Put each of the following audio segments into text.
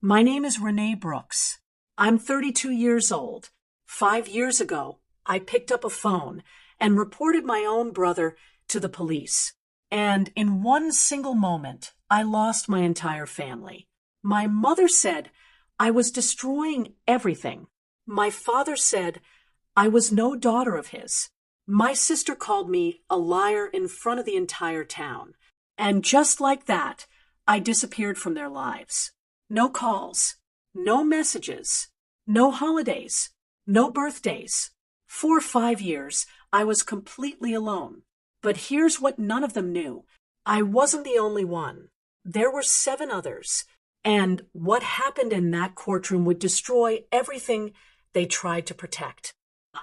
My name is Renee Brooks. I'm 32 years old. 5 years ago, I picked up a phone and reported my own brother to the police. And in one single moment, I lost my entire family. My mother said I was destroying everything. My father said I was no daughter of his. My sister called me a liar in front of the entire town. And just like that, I disappeared from their lives. No calls, no messages, no holidays, no birthdays. For 5 years, I was completely alone. But here's what none of them knew. I wasn't the only one. There were 7 others. And what happened in that courtroom would destroy everything they tried to protect.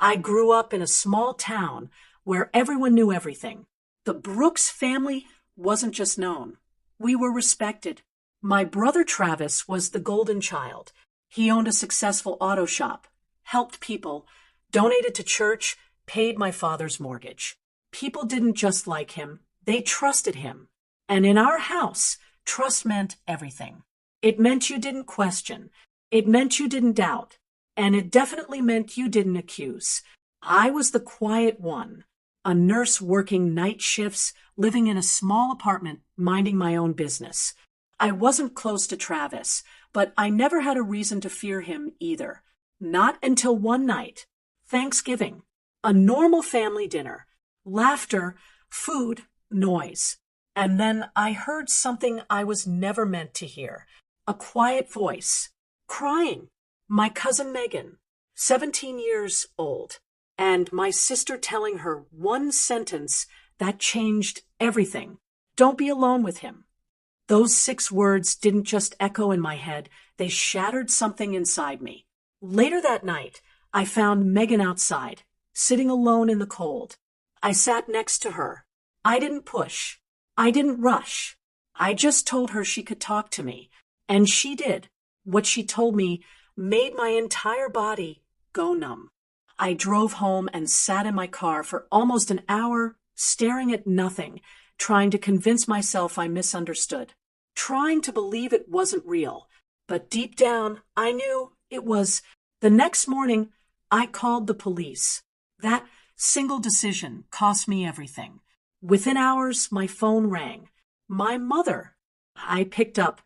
I grew up in a small town where everyone knew everything. The Brooks family wasn't just known. We were respected. My brother Travis was the golden child. He owned a successful auto shop, helped people, donated to church, paid my father's mortgage. People didn't just like him, they trusted him. And in our house, trust meant everything. It meant you didn't question. It meant you didn't doubt. And it definitely meant you didn't accuse. I was the quiet one, a nurse working night shifts, living in a small apartment, minding my own business. I wasn't close to Travis, but I never had a reason to fear him either. Not until one night, Thanksgiving, a normal family dinner, laughter, food, noise. And then I heard something I was never meant to hear. A quiet voice, crying. My cousin Megan, 17 years old, and my sister telling her one sentence that changed everything. Don't be alone with him. Those 6 words didn't just echo in my head, they shattered something inside me. Later that night, I found Megan outside, sitting alone in the cold. I sat next to her. I didn't push. I didn't rush. I just told her she could talk to me. And she did. What she told me made my entire body go numb. I drove home and sat in my car for almost an hour, staring at nothing, trying to convince myself I misunderstood, trying to believe it wasn't real. But deep down, I knew it was. The next morning, I called the police. That single decision cost me everything. Within hours, my phone rang. My mother. I picked up,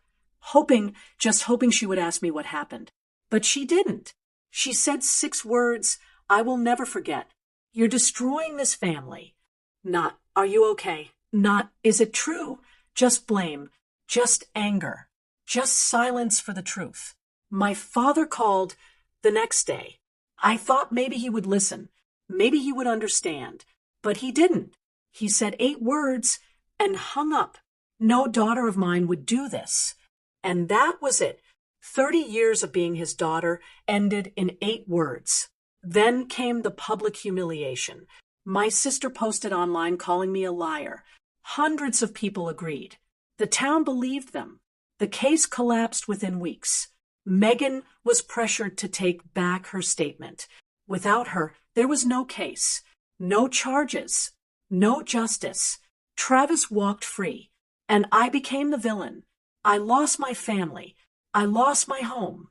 just hoping she would ask me what happened. But she didn't. She said 6 words I will never forget. You're destroying this family. Not, are you okay? Not, is it true? Just blame. Just anger. Just silence for the truth. My father called the next day. I thought maybe he would listen. Maybe he would understand. But he didn't. He said 8 words and hung up. No daughter of mine would do this. And that was it. 30 years of being his daughter ended in 8 words. Then came the public humiliation. My sister posted online calling me a liar. Hundreds of people agreed. The town believed them. The case collapsed within weeks. Megan was pressured to take back her statement. Without her, there was no case, no charges, no justice. Travis walked free, and I became the villain. I lost my family. I lost my home.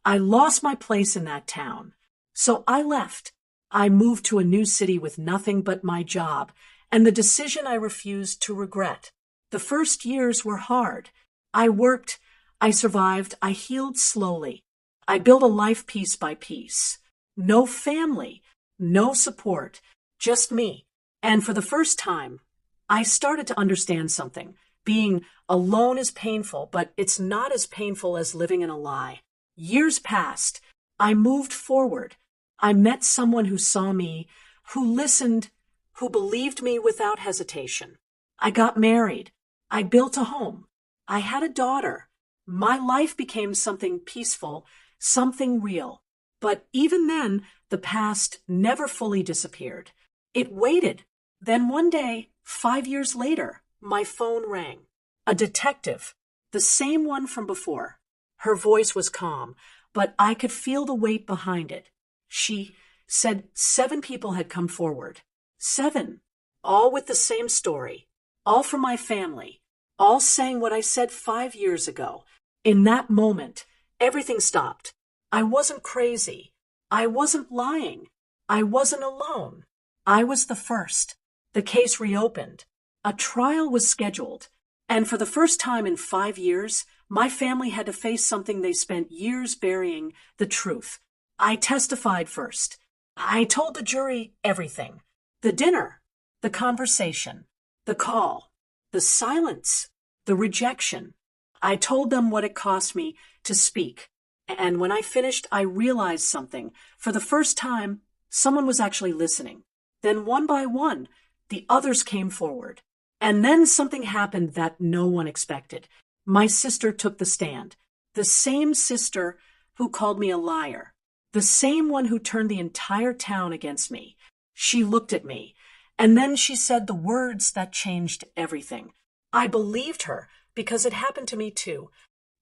I lost my place in that town. So I left. I moved to a new city with nothing but my job, and the decision I refused to regret. The first years were hard. I worked, I survived, I healed slowly. I built a life piece by piece. No family, no support, just me. And for the first time, I started to understand something. Being alone is painful, but it's not as painful as living in a lie. Years passed. I moved forward. I met someone who saw me, who listened, who believed me without hesitation. I got married. I built a home. I had a daughter. My life became something peaceful, something real. But even then, the past never fully disappeared. It waited. Then one day, 5 years later, my phone rang. A detective, the same one from before. Her voice was calm, but I could feel the weight behind it. She said 7 people had come forward. 7, all with the same story, all from my family, all saying what I said 5 years ago. In that moment, everything stopped. I wasn't crazy. I wasn't lying. I wasn't alone. I was the first. The case reopened. A trial was scheduled. And for the first time in 5 years, my family had to face something they spent years burying, the truth. I testified first. I told the jury everything. The dinner, the conversation, the call, the silence, the rejection. I told them what it cost me to speak. And when I finished, I realized something. For the first time, someone was actually listening. Then one by one, the others came forward. And then something happened that no one expected. My sister took the stand. The same sister who called me a liar. The same one who turned the entire town against me. She looked at me, and then she said the words that changed everything. I believed her because it happened to me too.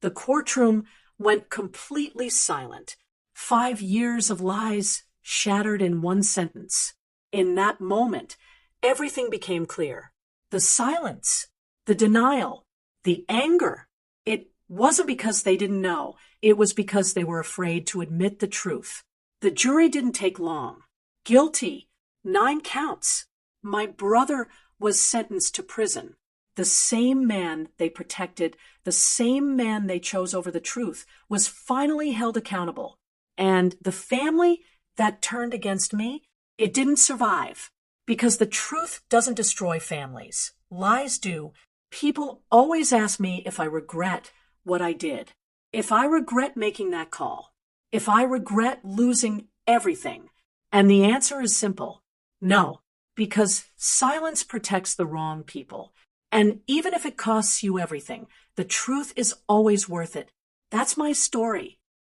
The courtroom went completely silent. 5 years of lies shattered in one sentence. In that moment, everything became clear. The silence, the denial, the anger. It wasn't because they didn't know. It was because they were afraid to admit the truth. The jury didn't take long. Guilty. 9 counts. My brother was sentenced to prison. The same man they protected, the same man they chose over the truth, was finally held accountable. And the family that turned against me, it didn't survive. Because the truth doesn't destroy families. Lies do. People always ask me if I regret what I did. If I regret making that call. If I regret losing everything. And the answer is simple. No. Because silence protects the wrong people. And even if it costs you everything, the truth is always worth it. That's my story.